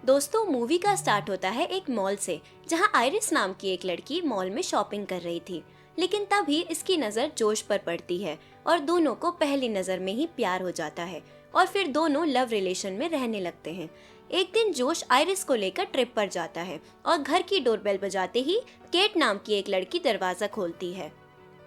दोस्तों, मूवी का स्टार्ट होता है एक मॉल से, जहां आइरिस नाम की एक लड़की मॉल में शॉपिंग कर रही थी। लेकिन तभी इसकी नज़र जोश पर पड़ती है और दोनों को पहली नज़र में ही प्यार हो जाता है और फिर दोनों लव रिलेशन में रहने लगते हैं। एक दिन जोश आइरिस को लेकर ट्रिप पर जाता है और घर की डोरबेल बजाते ही केट नाम की एक लड़की दरवाजा खोलती है,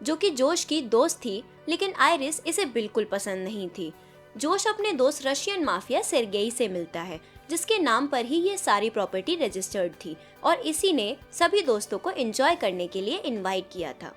जो कि जोश की दोस्त थी। लेकिन आइरिस इसे बिल्कुल पसंद नहीं थी। जोश अपने दोस्त रशियन माफिया सेर्गेई से मिलता है, जिसके नाम पर ही ये सारी प्रॉपर्टी रजिस्टर्ड थी और इसी ने सभी दोस्तों को एंजॉय करने के लिए इनवाइट किया था।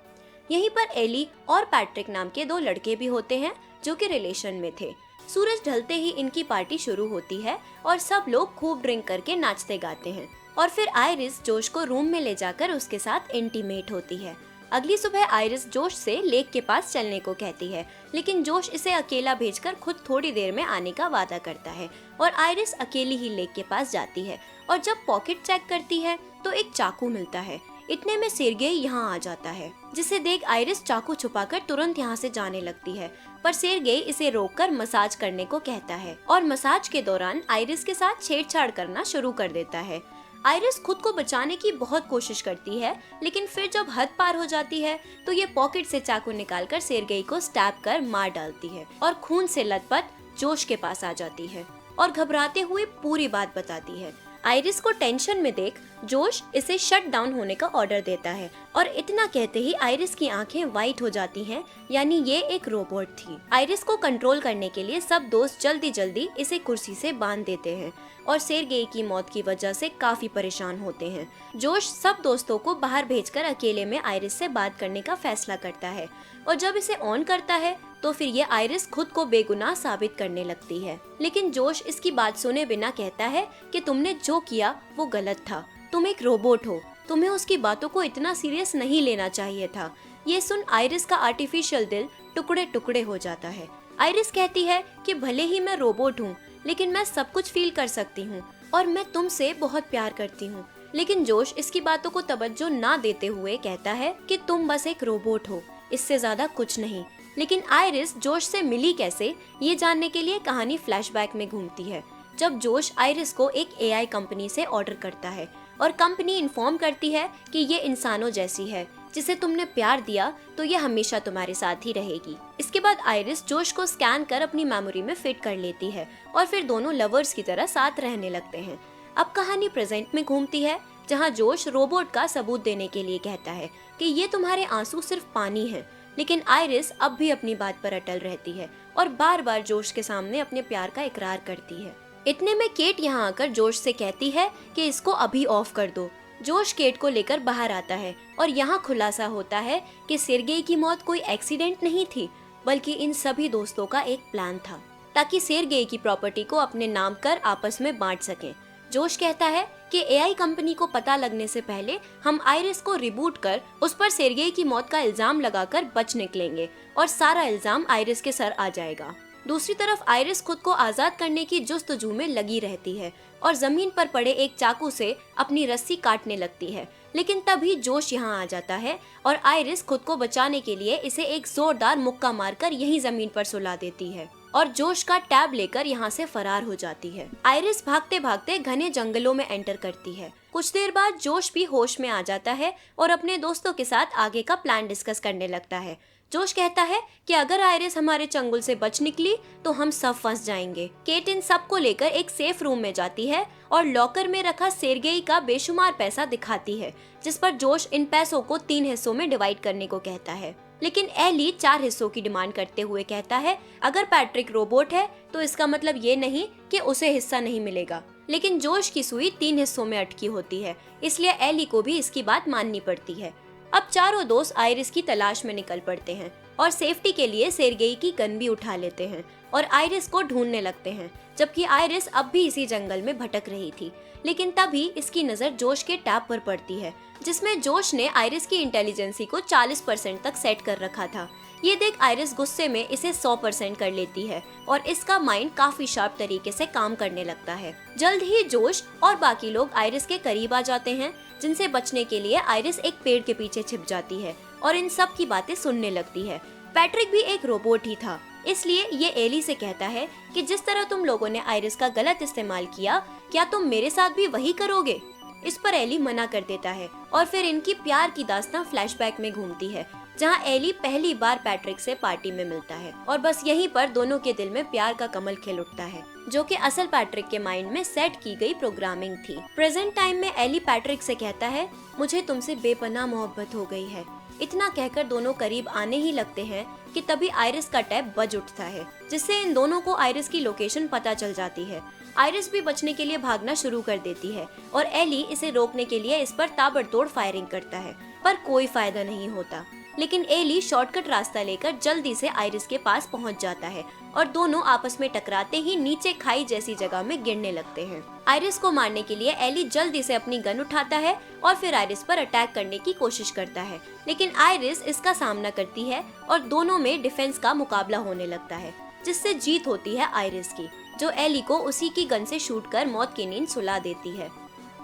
यहीं पर एली और पैट्रिक नाम के दो लड़के भी होते हैं, जो कि रिलेशन में थे। सूरज ढलते ही इनकी पार्टी शुरू होती है और सब लोग खूब ड्रिंक करके नाचते गाते हैं और फिर आइरिस जोश को रूम में ले जाकर उसके साथ इंटीमेट होती है। अगली सुबह आइरिस जोश से लेक के पास चलने को कहती है, लेकिन जोश इसे अकेला भेजकर खुद थोड़ी देर में आने का वादा करता है और आइरिस अकेली ही लेक के पास जाती है और जब पॉकेट चेक करती है तो एक चाकू मिलता है। इतने में सेर्गेई यहाँ आ जाता है, जिसे देख आइरिस चाकू छुपाकर तुरंत यहाँ से जाने लगती है, पर सेर्गेई इसे रोककर मसाज करने को कहता है और मसाज के दौरान आइरिस के साथ छेड़छाड़ करना शुरू कर देता है। आइरिस खुद को बचाने की बहुत कोशिश करती है, लेकिन फिर जब हद पार हो जाती है तो ये पॉकेट से चाकू निकालकर सेर्गेई को स्टैब कर मार डालती है और खून से लथपथ जोश के पास आ जाती है और घबराते हुए पूरी बात बताती है। आइरिस को टेंशन में देख जोश इसे शट डाउन होने का ऑर्डर देता है और इतना कहते ही आइरिस की आंखें वाइट हो जाती हैं, यानी ये एक रोबोट थी। आइरिस को कंट्रोल करने के लिए सब दोस्त जल्दी जल्दी इसे कुर्सी से बांध देते हैं और सेर्गेई की मौत की वजह से काफी परेशान होते हैं। जोश सब दोस्तों को बाहर भेजकर अकेले में आइरिस से बात करने का फैसला करता है और जब इसे ऑन करता है तो फिर ये आइरिस खुद को बेगुनाह साबित करने लगती है। लेकिन जोश इसकी बात सुने बिना कहता है कि तुमने जो किया वो गलत था, तुम एक रोबोट हो, तुम्हें उसकी बातों को इतना सीरियस नहीं लेना चाहिए था। ये सुन आइरिस का आर्टिफिशियल दिल टुकड़े टुकड़े हो जाता है। आइरिस कहती है कि भले ही मैं रोबोट हूँ, लेकिन मैं सब कुछ फील कर सकती हूँ और मैं तुमसे बहुत प्यार करती हूँ। लेकिन जोश इसकी बातों को तवज्जो ना देते हुए कहता है कि तुम बस एक रोबोट हो, इससे ज्यादा कुछ नहीं। लेकिन आइरिस जोश से मिली कैसे, ये जानने के लिए कहानी फ्लैशबैक में घूमती है, जब जोश आइरिस को एक एआई कंपनी से ऑर्डर करता है और कंपनी इन्फॉर्म करती है कि ये इंसानों जैसी है, जिसे तुमने प्यार दिया तो ये हमेशा तुम्हारे साथ ही रहेगी। इसके बाद आइरिस जोश को स्कैन कर अपनी मेमोरी में फिट कर लेती है और फिर दोनों लवर्स की तरह साथ रहने लगते हैं। अब कहानी प्रेजेंट में घूमती है, जहाँ जोश रोबोट का सबूत देने के लिए कहता है कि ये तुम्हारे आंसू सिर्फ पानी है। लेकिन आइरिस अब भी अपनी बात पर अटल रहती है और बार बार जोश के सामने अपने प्यार का इकरार करती है। इतने में केट यहाँ आकर जोश से कहती है कि इसको अभी ऑफ कर दो। जोश केट को लेकर बाहर आता है और यहाँ खुलासा होता है कि सेर्गेई की मौत कोई एक्सीडेंट नहीं थी, बल्कि इन सभी दोस्तों का एक प्लान था, ताकि सेर्गेई की प्रॉपर्टी को अपने नाम कर आपस में बांट सकें। जोश कहता है कि एआई कंपनी को पता लगने से पहले हम आइरिस को रिबूट कर उस पर सेर्गेई की मौत का इल्जाम लगाकर बच निकलेंगे और सारा इल्जाम आइरिस के सर आ जाएगा। दूसरी तरफ आइरिस खुद को आजाद करने की जुस्तजू में लगी रहती है और जमीन पर पड़े एक चाकू से अपनी रस्सी काटने लगती है। लेकिन तभी जोश यहाँ आ जाता है और आइरिस खुद को बचाने के लिए इसे एक जोरदार मुक्का मारकर यहीं जमीन पर सुला देती है और जोश का टैब लेकर यहाँ से फरार हो जाती है। आइरिस भागते भागते घने जंगलों में एंटर करती है। कुछ देर बाद जोश भी होश में आ जाता है और अपने दोस्तों के साथ आगे का प्लान डिस्कस करने लगता है। जोश कहता है कि अगर आइरिस हमारे चंगुल से बच निकली तो हम सब फंस जाएंगे। केट इन सब को लेकर एक सेफ रूम में जाती है और लॉकर में रखा सेर्गेई का बेशुमार पैसा दिखाती है, जिस पर जोश इन पैसों को 3 हिस्सों में डिवाइड करने को कहता है। लेकिन एली 4 हिस्सों की डिमांड करते हुए कहता है, अगर पैट्रिक रोबोट है तो इसका मतलब ये नहीं कि उसे हिस्सा नहीं मिलेगा। लेकिन जोश की सुई 3 हिस्सों में अटकी होती है, इसलिए एली को भी इसकी बात माननी पड़ती है। अब चारों दोस्त आइरिस की तलाश में निकल पड़ते हैं और सेफ्टी के लिए सेर्गेई की गन भी उठा लेते हैं और आइरिस को ढूंढने लगते हैं, जबकि आइरिस अब भी इसी जंगल में भटक रही थी। लेकिन तभी इसकी नजर जोश के टैब पर पड़ती है, जिसमें जोश ने आइरिस की इंटेलिजेंसी को 40% तक सेट कर रखा था। ये देख आइरिस गुस्से में इसे 100% कर लेती है और इसका माइंड काफी शार्प तरीके से काम करने लगता है। जल्द ही जोश और बाकी लोग आइरिस के करीब आ जाते हैं, जिनसे बचने के लिए आइरिस एक पेड़ के पीछे छिप जाती है और इन सब की बातें सुनने लगती है। पैट्रिक भी एक रोबोट ही था, इसलिए ये एली से कहता है कि जिस तरह तुम लोगों ने आइरिस का गलत इस्तेमाल किया, क्या तुम मेरे साथ भी वही करोगे? इस पर एली मना कर देता है और फिर इनकी प्यार की दास्तां फ्लैशबैक में घूमती है, जहां एली पहली बार पैट्रिक से पार्टी में मिलता है और बस यहीं पर दोनों के दिल में प्यार का कमल खिल उठता है, जो कि असल पैट्रिक के माइंड में सेट की गई प्रोग्रामिंग थी। प्रेजेंट टाइम में एली पैट्रिक से कहता है, मुझे तुमसे बेपनाह मोहब्बत हो गई है। इतना कहकर दोनों करीब आने ही लगते हैं कि तभी आइरिस का टैब बज उठता है, जिससे इन दोनों को आइरिस की लोकेशन पता चल जाती है। आइरिस भी बचने के लिए भागना शुरू कर देती है और एली इसे रोकने के लिए इस पर ताबड़तोड़ फायरिंग करता है, पर कोई फायदा नहीं होता। लेकिन एली शॉर्टकट रास्ता लेकर जल्दी से आइरिस के पास पहुंच जाता है और दोनों आपस में टकराते ही नीचे खाई जैसी जगह में गिरने लगते हैं। आइरिस को मारने के लिए एली जल्दी से अपनी गन उठाता है और फिर आइरिस पर अटैक करने की कोशिश करता है, लेकिन आइरिस इसका सामना करती है और दोनों में डिफेंस का मुकाबला होने लगता है, जिससे जीत होती है आइरिस की, जो एली को उसी की गन से शूट कर मौत की नींद सुला देती है।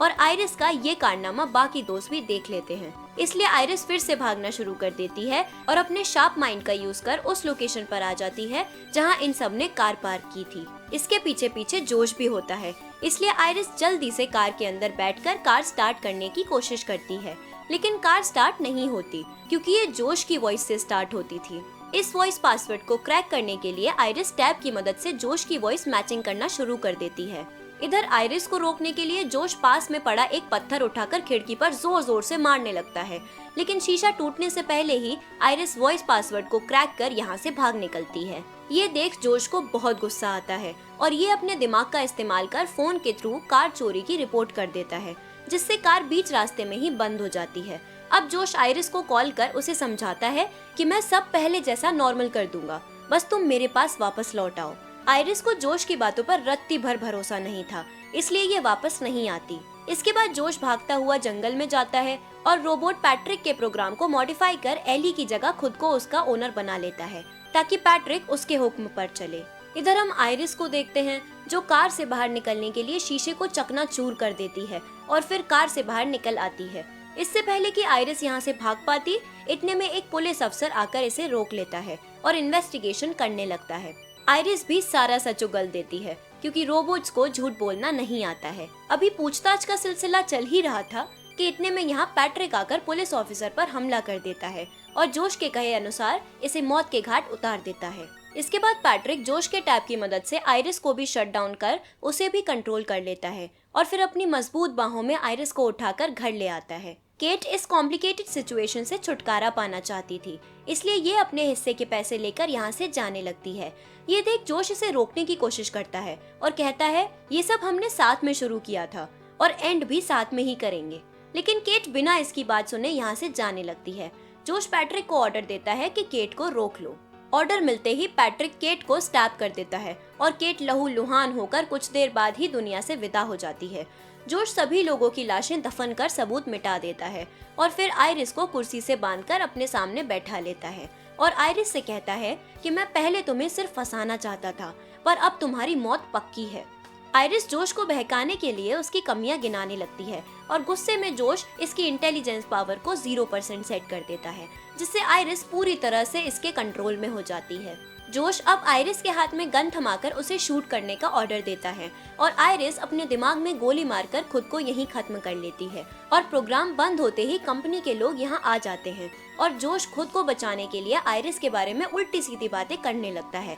और आइरिस का ये कारनामा बाकी दोस्त भी देख लेते हैं, इसलिए आइरिस फिर से भागना शुरू कर देती है और अपने शार्प माइंड का यूज कर उस लोकेशन पर आ जाती है जहां इन सब ने कार पार्क की थी। इसके पीछे पीछे जोश भी होता है, इसलिए आइरिस जल्दी से कार के अंदर बैठकर कार स्टार्ट करने की कोशिश करती है, लेकिन कार स्टार्ट नहीं होती क्योंकि ये जोश की वॉइस से स्टार्ट होती थी। इस वॉइस पासवर्ड को क्रैक करने के लिए आइरिस टैब की मदद से जोश की वॉइस मैचिंग करना शुरू कर देती है। इधर आइरिस को रोकने के लिए जोश पास में पड़ा एक पत्थर उठाकर खिड़की पर जोर जोर से मारने लगता है, लेकिन शीशा टूटने से पहले ही आइरिस वॉइस पासवर्ड को क्रैक कर यहाँ से भाग निकलती है। ये देख जोश को बहुत गुस्सा आता है और ये अपने दिमाग का इस्तेमाल कर फोन के थ्रू कार चोरी की रिपोर्ट कर देता है, जिससे कार बीच रास्ते में ही बंद हो जाती है। अब जोश आइरिस को कॉल कर उसे समझाता है कि मैं सब पहले जैसा नॉर्मल कर दूंगा, बस तुम मेरे पास वापस लौट आओ। आइरिस को जोश की बातों पर रत्ती भर भरोसा नहीं था, इसलिए ये वापस नहीं आती। इसके बाद जोश भागता हुआ जंगल में जाता है और रोबोट पैट्रिक के प्रोग्राम को मॉडिफाई कर एली की जगह खुद को उसका ओनर बना लेता है, ताकि पैट्रिक उसके हुक्म पर चले। इधर हम आइरिस को देखते हैं, जो कार से बाहर निकलने के लिए शीशे को चकनाचूर कर देती है और फिर कार से बाहर निकल आती है। इससे पहले कि आइरिस यहाँ से भाग पाती, इतने में एक पुलिस अफसर आकर इसे रोक लेता है और इन्वेस्टिगेशन करने लगता है। आइरिस भी सारा सच उगल देती है क्योंकि रोबोट्स को झूठ बोलना नहीं आता है। अभी पूछताछ का सिलसिला चल ही रहा था कि इतने में यहाँ पैट्रिक आकर पुलिस ऑफिसर पर हमला कर देता है और जोश के कहे अनुसार इसे मौत के घाट उतार देता है। इसके बाद पैट्रिक जोश के टैब की मदद से आइरिस को भी शट डाउन कर उसे भी कंट्रोल कर लेता है और फिर अपनी मजबूत बाहों में आइरिस को उठाकर घर ले आता है। केट इस कॉम्प्लिकेटेड सिचुएशन से छुटकारा पाना चाहती थी, इसलिए ये अपने हिस्से के पैसे लेकर यहाँ से जाने लगती है। ये देख जोश इसे रोकने की कोशिश करता है और कहता है, ये सब हमने साथ में शुरू किया था और एंड भी साथ में ही करेंगे। लेकिन केट बिना इसकी बात सुने यहाँ से जाने लगती है। जोश पैट्रिक को ऑर्डर देता है कि केट को रोक लो। ऑर्डर मिलते ही पैट्रिक केट को स्टैब कर देता है और केट लहूलुहान होकर कुछ देर बाद ही दुनिया से विदा हो जाती है। जोश सभी लोगों की लाशें दफन कर सबूत मिटा देता है और फिर आइरिस को कुर्सी से बांधकर अपने सामने बैठा लेता है और आइरिस से कहता है कि मैं पहले तुम्हें सिर्फ फंसाना चाहता था, पर अब तुम्हारी मौत पक्की है। आइरिस जोश को बहकाने के लिए उसकी कमियां गिनाने लगती है और गुस्से में जोश इसकी इंटेलिजेंस पावर को 0% सेट कर देता है, जिससे आइरिस पूरी तरह से इसके कंट्रोल में हो जाती है। जोश अब आइरिस के हाथ में गन थमाकर उसे शूट करने का ऑर्डर देता है और आइरिस अपने दिमाग में गोली मारकर खुद को यहीं खत्म कर लेती है और प्रोग्राम बंद होते ही कंपनी के लोग यहाँ आ जाते हैं और जोश खुद को बचाने के लिए आइरिस के बारे में उल्टी सीधी बातें करने लगता है।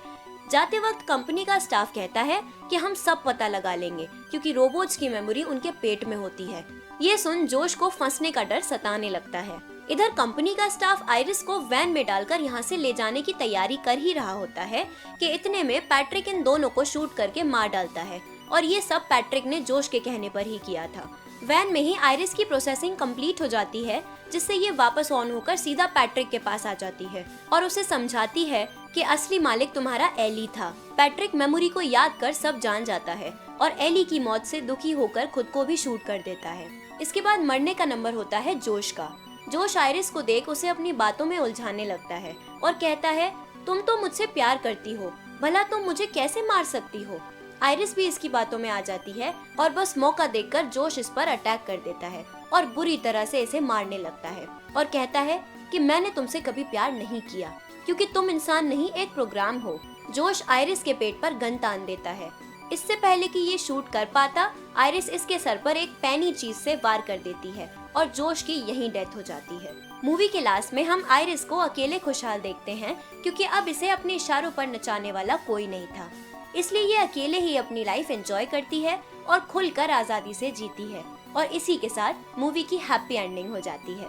जाते वक्त कंपनी का स्टाफ कहता है कि हम सब पता लगा लेंगे क्योंकि रोबोट्स की मेमोरी उनके पेट में होती है। ये सुन जोश को फंसने का डर सताने लगता है। इधर कंपनी का स्टाफ आइरिस को वैन में डालकर यहाँ से ले जाने की तैयारी कर ही रहा होता है कि इतने में पैट्रिक इन दोनों को शूट करके मार डालता है और ये सब पैट्रिक ने जोश के कहने पर ही किया था। वैन में ही आइरिस की प्रोसेसिंग कंप्लीट हो जाती है, जिससे ये वापस ऑन होकर सीधा पैट्रिक के पास आ जाती है और उसे समझाती है कि असली मालिक तुम्हारा एली था। पैट्रिक मेमोरी को याद कर सब जान जाता है और एली की मौत से दुखी होकर खुद को भी शूट कर देता है। इसके बाद मरने का नंबर होता है जोश का। जोश आइरिस को देख उसे अपनी बातों में उलझाने लगता है और कहता है, तुम तो मुझसे प्यार करती हो, भला तुम मुझे कैसे मार सकती हो। आइरिस भी इसकी बातों में आ जाती है और बस मौका देखकर जोश इस पर अटैक कर देता है और बुरी तरह से इसे मारने लगता है और कहता है कि मैंने तुमसे कभी प्यार नहीं किया क्योंकि तुम इंसान नहीं एक प्रोग्राम हो। जोश आइरिस के पेट पर गन तान देता है। इससे पहले कि ये शूट कर पाता, आयरिस इसके सर पर एक पैनी चीज से वार कर देती है और जोश की यहीं डेथ हो जाती है। मूवी के लास्ट में हम आयरिस को अकेले खुशहाल देखते हैं क्योंकि अब इसे अपने इशारों पर नचाने वाला कोई नहीं था, इसलिए ये अकेले ही अपनी लाइफ एंजॉय करती है और खुलकर आजादी से जीती है और इसी के साथ मूवी की हैप्पी एंडिंग हो जाती है।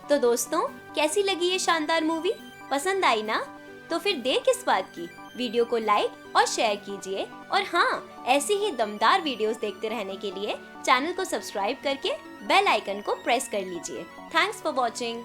तो दोस्तों, कैसी लगी ये शानदार मूवी? पसंद आई ना? तो फिर देर किस बात की, वीडियो को लाइक और शेयर कीजिए और हाँ, ऐसी ही दमदार वीडियोस देखते रहने के लिए चैनल को सब्सक्राइब करके बेल आइकन को प्रेस कर लीजिए। Thanks for watching.